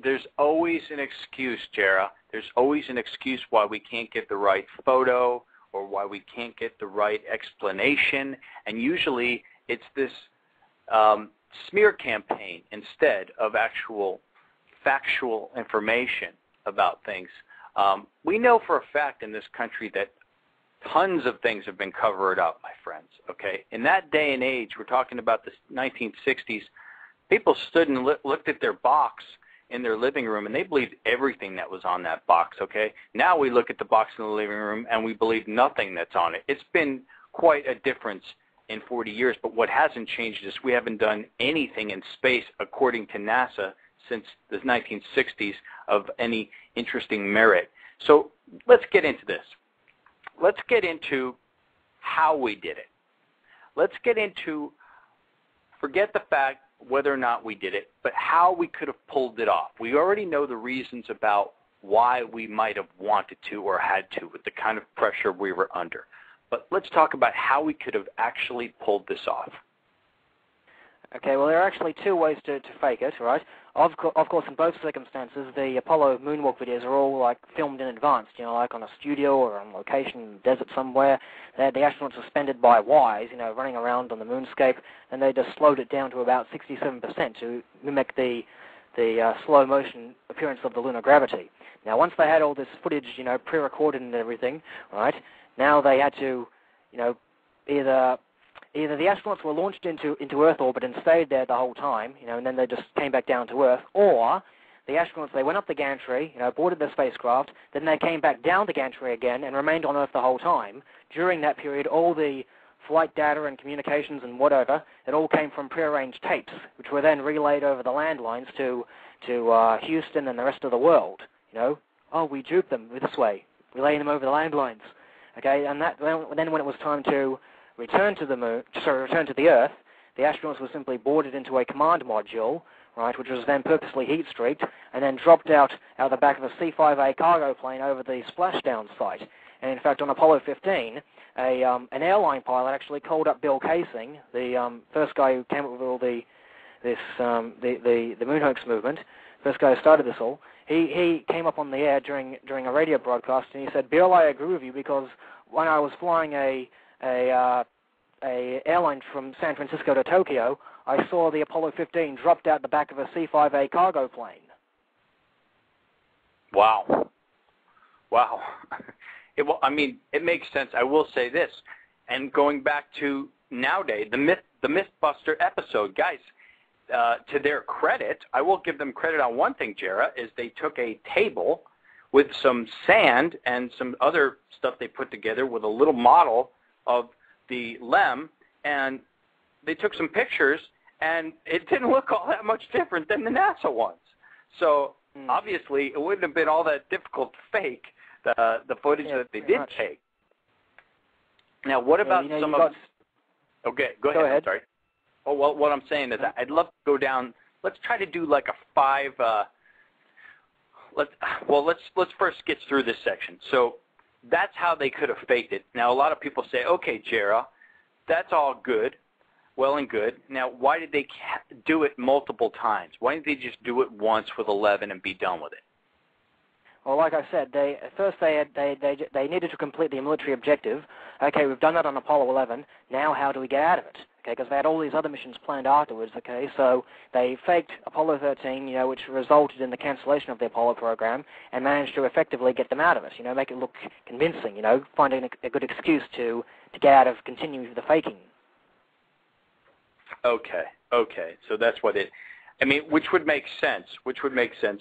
there's always an excuse, Jarrah. There's always an excuse why we can't get the right photo or why we can't get the right explanation. And usually it's this smear campaign instead of actual factual information about things. We know for a fact in this country that tons of things have been covered up, my friends, okay? In that day and age, we're talking about the 1960s, people stood and looked at their box in their living room, and they believed everything that was on that box, okay? Now we look at the box in the living room, and we believe nothing that's on it. It's been quite a difference in 40 years, but what hasn't changed is we haven't done anything in space, according to NASA, since the 1960s of any interesting merit. So let's get into this. Let's get into how we did it. Let's get into, forget the fact whether or not we did it, but how we could have pulled it off. We already know the reasons about why we might have wanted to or had to with the kind of pressure we were under. But let's talk about how we could have actually pulled this off. Okay, well, there are actually two ways to fake it, right? Of course, in both circumstances, the Apollo moonwalk videos are all, like, filmed in advance, you know, like on a studio or on location in the desert somewhere. They had the astronauts suspended by wires, you know, running around on the moonscape, and they just slowed it down to about 67% to mimic the slow motion appearance of the lunar gravity. Now, once they had all this footage, you know, pre-recorded and everything, right, now they had to, you know, either the astronauts were launched into Earth orbit and stayed there the whole time, you know, and then they just came back down to Earth, or the astronauts, they went up the gantry, you know, boarded the spacecraft, then they came back down the gantry again and remained on Earth the whole time. During that period, all the flight data and communications and whatever, it all came from prearranged tapes, which were then relayed over the landlines to Houston and the rest of the world, you know. Oh, we duped them this way, relaying them over the landlines, okay, and then when it was time to return to the Earth, the astronauts were simply boarded into a command module, right, which was then purposely heat-streaked, and then dropped out the back of a C-5A cargo plane over the splashdown site. And in fact, on Apollo 15, an airline pilot actually called up Bill Kaysing, the first guy who came up with all the moon hoax movement, first guy who started this all. He came up on the air during a radio broadcast, and he said, "Bill, I agree with you, because when I was flying a airline from San Francisco to Tokyo, I saw the Apollo 15 dropped out the back of a C-5A cargo plane." Wow. I mean, it makes sense. I will say this, and going back to nowadays, the Mythbuster episode, guys, to their credit, I will give them credit on one thing, Jarrah, is they took a table with some sand and some other stuff they put together with a little model of the LEM, and they took some pictures, and it didn't look all that much different than the NASA ones. So obviously, it wouldn't have been all that difficult to fake the footage that they did take. Now, what about some of? Okay, go ahead. I'm sorry. Oh, well, what I'm saying is, I'd love to go down. Let's try to do like a 5. Let's first get through this section. So that's how they could have faked it. Now, a lot of people say, okay, Jarrah, that's all good, well and good. Now, why did they do it multiple times? Why didn't they just do it once with 11 and be done with it? Well, like I said, they needed to complete the military objective. Okay, we've done that on Apollo 11. Now, how do we get out of it? Okay, because they had all these other missions planned afterwards. Okay, so they faked Apollo 13, you know, which resulted in the cancellation of the Apollo program, and managed to effectively get them out of it. You know, make it look convincing. You know, finding a good excuse to get out of continuing the faking. Okay, so that's what it. I mean, which would make sense.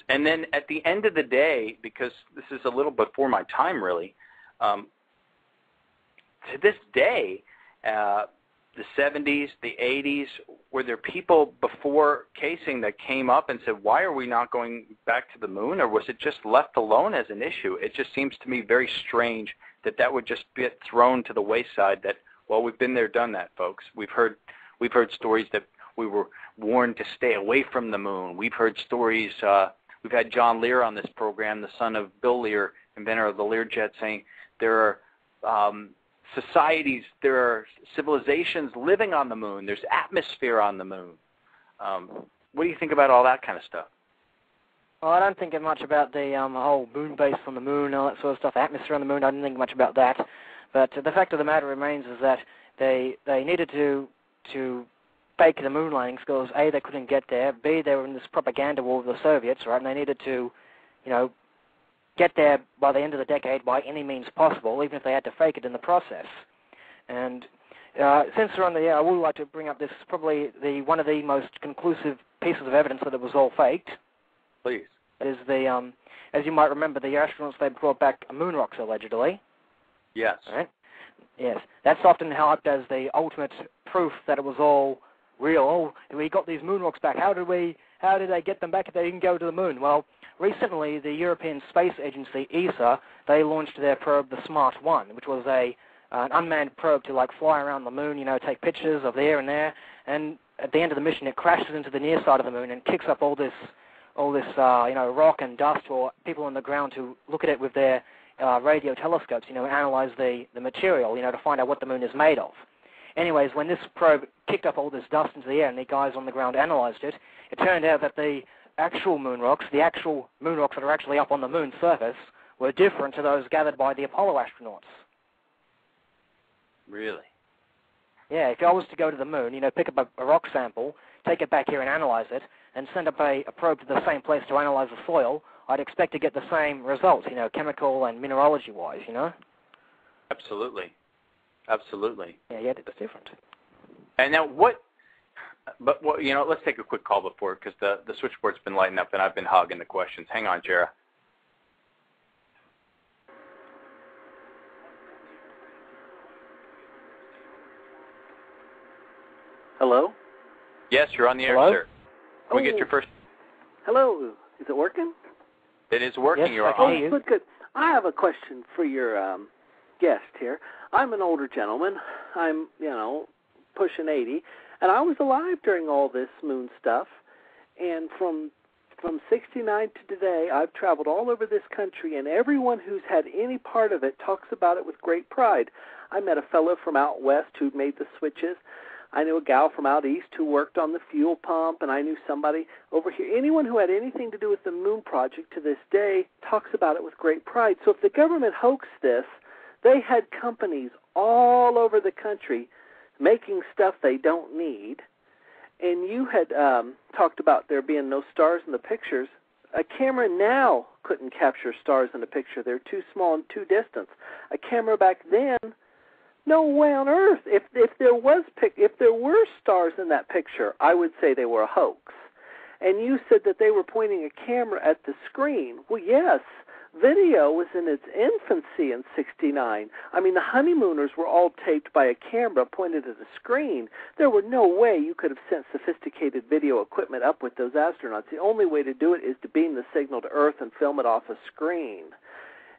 And then at the end of the day, because this is a little before my time, really, to this day, the 70s, the 80s, were there people before Kaysing that came up and said, why are we not going back to the moon? Or was it just left alone as an issue? It just seems to me very strange that would just be thrown to the wayside that, well, we've been there, done that, folks. We've heard stories that we were warned to stay away from the moon. We've heard stories, we've had John Lear on this program, the son of Bill Lear, inventor of the Learjet, saying there are societies, there are civilizations living on the moon. There's atmosphere on the moon. What do you think about all that kind of stuff? Well, I don't think much about the whole moon base on the moon and all that sort of stuff, the atmosphere on the moon. I didn't think much about that. But the fact of the matter remains is that they needed to fake the moon landings because A, they couldn't get there, B, they were in this propaganda war with the Soviets, right? And they needed to, get there by the end of the decade by any means possible, even if they had to fake it in the process. And since we're on the air, I would like to bring up this probably one of the most conclusive pieces of evidence that it was all faked. Please. Is the, as you might remember, the astronauts, they brought back moon rocks, allegedly. Yes. Right? Yes. That's often helped as the ultimate proof that it was all real. Oh, we got these moon rocks back. How did they get them back if they didn't go to the moon? Well, recently, the European Space Agency, ESA, they launched their probe, the Smart 1, which was an unmanned probe to fly around the moon, take pictures of there and there. And at the end of the mission, it crashes into the near side of the moon and kicks up all this rock and dust for people on the ground to look at it with their radio telescopes, analyze the material, to find out what the moon is made of. Anyways, when this probe kicked up all this dust into the air and the guys on the ground analyzed it, it turned out that the actual moon rocks that are actually up on the moon's surface, were different to those gathered by the Apollo astronauts. Really? Yeah, if I was to go to the moon, pick up a rock sample, take it back here and analyze it, and send up a probe to the same place to analyze the soil, I'd expect to get the same results, chemical and mineralogy-wise, Absolutely. Yeah, it's different. And now let's take a quick call before, because the switchboard's been lighting up and I've been hogging the questions. Hang on, Jarrah. Hello? Yes, you're on the air, Hello? sir. Can we get your first? Hello. Is it working? It is working. Yes, You're I can on. hear you. Good. I have a question for your guest here. I'm an older gentleman. I'm, pushing 80, and I was alive during all this moon stuff. And from 69 to today, I've traveled all over this country, and everyone who's had any part of it talks about it with great pride. I met a fellow from out west who made the switches. I knew a gal from out east who worked on the fuel pump, and I knew somebody over here. Anyone who had anything to do with the moon project to this day talks about it with great pride. So if the government hoaxed this, they had companies all over the country making stuff they don't need. And you had talked about there being no stars in the pictures. A camera now couldn't capture stars in a picture. They're too small and too distant. A camera back then, no way on earth. If there were stars in that picture, I would say they were a hoax. And you said that they were pointing a camera at the screen. Well, yes, video was in its infancy in 69. I mean, the honeymooners were all taped by a camera pointed at a screen. There were no way you could have sent sophisticated video equipment up with those astronauts. The only way to do it is to beam the signal to Earth and film it off a screen.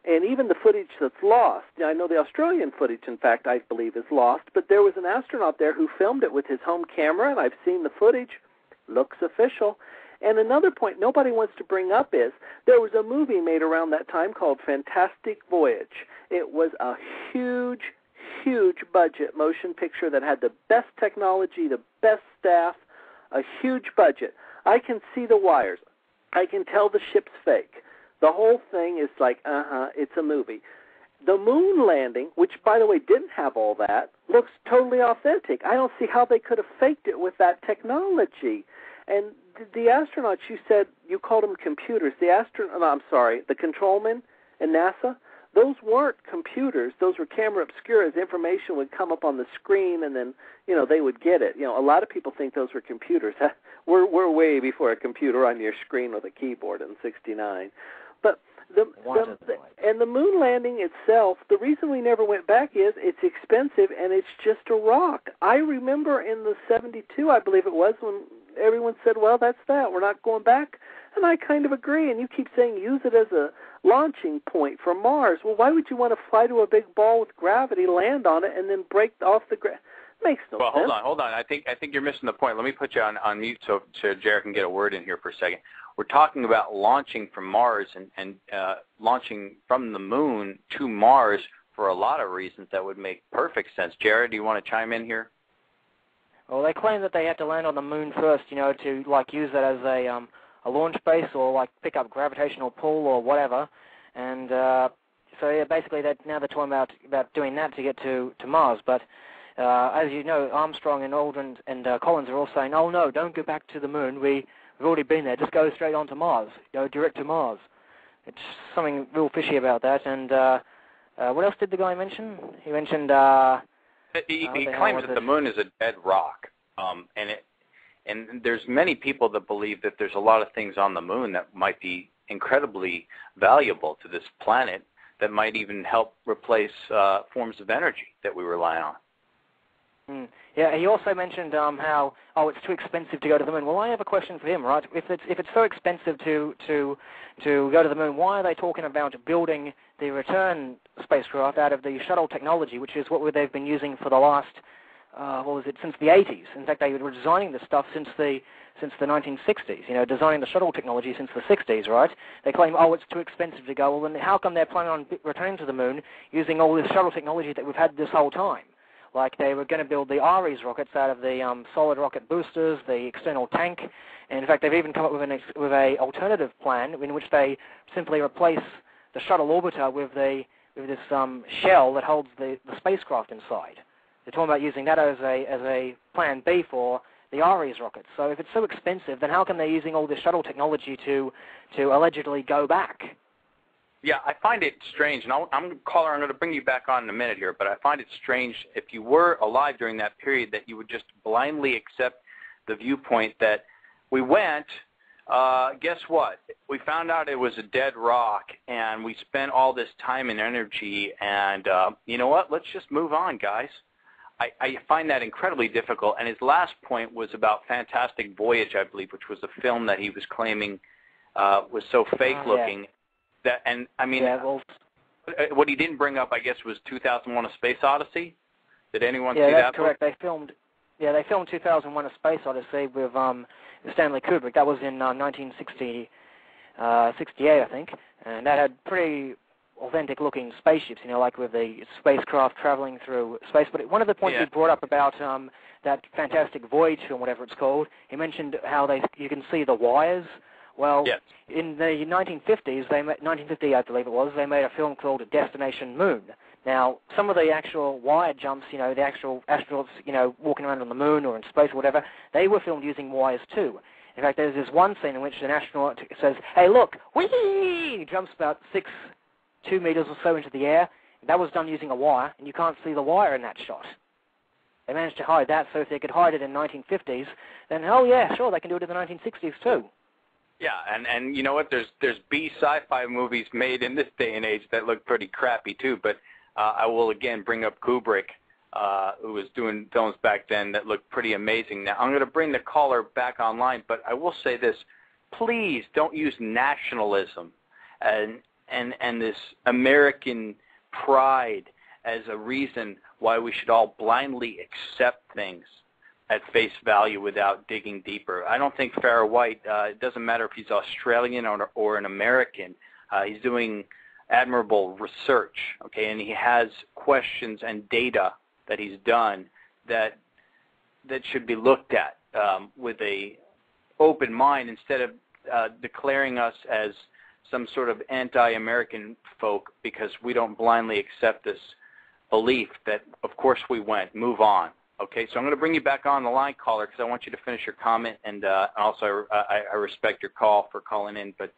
And even the footage that's lost, I know the Australian footage, in fact, I believe is lost, but there was an astronaut there who filmed it with his home camera, and I've seen the footage. Looks official. And another point nobody wants to bring up is there was a movie made around that time called Fantastic Voyage. It was a huge, huge budget motion picture that had the best technology, the best staff, a huge budget. I can see the wires. I can tell the ship's fake. The whole thing is like, it's a movie. The moon landing, which, by the way, didn't have all that, looks totally authentic. I don't see how they could have faked it with that technology. And the astronauts, you said, you called them computers. The controlmen in NASA, those weren't computers. Those were camera obscuras. Information would come up on the screen, and then, they would get it. A lot of people think those were computers. We're way before a computer on your screen with a keyboard in 69. But the moon landing itself, the reason we never went back is it's expensive and it's just a rock. I remember in the 72, I believe it was, when everyone said, well, that's that. We're not going back. And I kind of agree. And you keep saying use it as a launching point for Mars. Well, why would you want to fly to a big ball with gravity, land on it, and then break off the gravity? Makes no sense. Well, hold on. I think you're missing the point. Let me put you on mute so Jarrah can get a word in here for a second. We're talking about launching from Mars and launching from the moon to Mars for a lot of reasons that would make perfect sense. Jarrah, do you want to chime in here? Well, they claim that they had to land on the moon first, to use it as a launch base or like pick up gravitational pull or whatever. And so yeah, basically now they're talking about doing that to get to Mars. But as you know, Armstrong and Aldrin and Collins are all saying, oh no, don't go back to the moon. We've already been there. Just go straight on to Mars. Direct to Mars. It's something real fishy about that. And what else did the guy mention? He mentioned he claims that the moon is a dead rock, and there's many people that believe that there's a lot of things on the moon that might be incredibly valuable to this planet that might even help replace forms of energy that we rely on. Yeah, he also mentioned how it's too expensive to go to the moon. Well, I have a question for him, right? If it's so expensive to go to the moon, why are they talking about building the return spacecraft out of the shuttle technology, which is what they've been using for the last since the 80s? In fact, they were designing this stuff since the 1960s. Designing the shuttle technology since the 60s, right? They claim, it's too expensive to go. Well, then how come they're planning on returning to the moon using all this shuttle technology that we've had this whole time? Like they were going to build the Ares rockets out of the solid rocket boosters, the external tank, and in fact they've even come up with a alternative plan in which they simply replace the shuttle orbiter with this shell that holds the spacecraft inside. They're talking about using that as a plan B for the Ares rockets. So if it's so expensive, then how come they're using all this shuttle technology to allegedly go back? Yeah, I find it strange, and Caller, I'm going to bring you back on in a minute here, but I find it strange if you were alive during that period that you would just blindly accept the viewpoint that we went, guess what? We found out it was a dead rock, and we spent all this time and energy, and you know what? Let's just move on, guys. I find that incredibly difficult, and his last point was about Fantastic Voyage, I believe, which was a film that he was claiming was so fake-looking. Yeah. What he didn't bring up, I guess, was 2001: A Space Odyssey. Did anyone see that? Yeah, that's correct. They filmed 2001: A Space Odyssey with Stanley Kubrick. That was in 1968, I think, and that had pretty authentic-looking spaceships, like with the spacecraft traveling through space. But one of the points he brought up about that Fantastic Voyage film, whatever it's called, he mentioned how you can see the wires. Well, in the 1950s, 1950 I believe it was, they made a film called Destination Moon. Now, some of the actual wire jumps, the actual astronauts, walking around on the moon or in space or whatever, they were filmed using wires too. In fact, there's this one scene in which an astronaut says, "Hey, look, whee!" He jumps about 2 meters or so into the air. That was done using a wire, and you can't see the wire in that shot. They managed to hide that, so if they could hide it in the 1950s, then, sure, they can do it in the 1960s too. Yeah, and you know what? There's B sci-fi movies made in this day and age that look pretty crappy too. But I will again bring up Kubrick, who was doing films back then that looked pretty amazing. Now I'm going to bring the caller back online, but I will say this: please don't use nationalism and this American pride as a reason why we should all blindly accept things at face value without digging deeper. I don't think Farrah White, it doesn't matter if he's Australian or an American, he's doing admirable research, okay, and he has questions and data that he's done that should be looked at with a open mind instead of declaring us as some sort of anti-American folk because we don't blindly accept this belief that, of course, we went. Move on. Okay, so I'm going to bring you back on the line, caller, because I want you to finish your comment, and also I respect your call for calling in. But